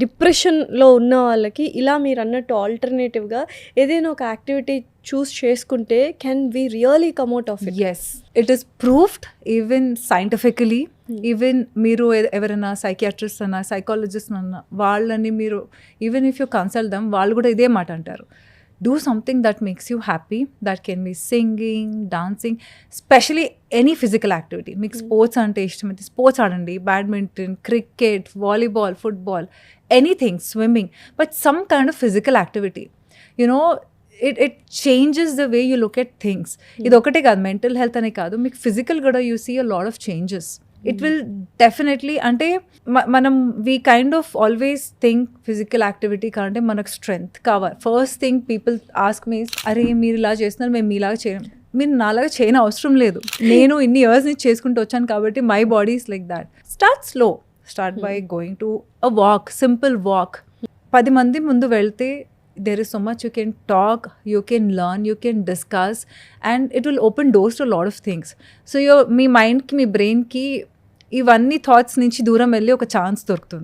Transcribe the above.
డిప్రెషన్‌లో ఉన్న వాళ్ళకి ఇలా మీరన్నట్టు ఆల్టర్‌నేటివ్‌గా ఏదైనా ఒక యాక్టివిటీ చూస్ చేసుకుంటే can we really come out of it? Yes, it is proofed even scientifically. Even మీరు ఎవరైనా సైకియాట్రిస్ట్ అన్నా సైకాలజిస్ట్ అన్నా వాళ్ళని మీరు even if you consult them వాళ్ళు కూడా ఇదే మాట అంటారు. Do something that makes you happy. That can be singing, dancing, specially any physical activity. మీకు స్పోర్ట్స్ అంటే ఇష్టమైతే స్పోర్ట్స్ ఆడండి, badminton, cricket, volleyball, football, anything, swimming, but some kind of physical activity. You know it changes the way you look at things. ఇది ఒకటే కాదు, mental health అనే కాదు, మీకు ఫిజికల్ కూడా you see a lot of changes. It will definitely, అంటే మనం we kind of always think physical activity కంటే మనకు స్ట్రెంగ్త్ కావాలి. First thing people ask me, అరే మీరు ఇలా చేస్తున్నారు, మేము మీలాగా చేయం. మీరు నాలాగా చేయని అవసరం లేదు, నేను ఇన్ని ఇయర్స్ నుంచి చేసుకుంటూ వచ్చాను కాబట్టి my body is like that. Start slow, start by going to a walk, simple walk. 10 మంది ముందు వెళ్తే there is so much you can talk, you can learn, you can discuss, and it will open doors to a lot of things. So మీ మైండ్కి, మీ బ్రెయిన్కి ఇవన్నీ thoughts నుంచి దూరం వెళ్ళి ఒక ఛాన్స్ దొరుకుతుంది.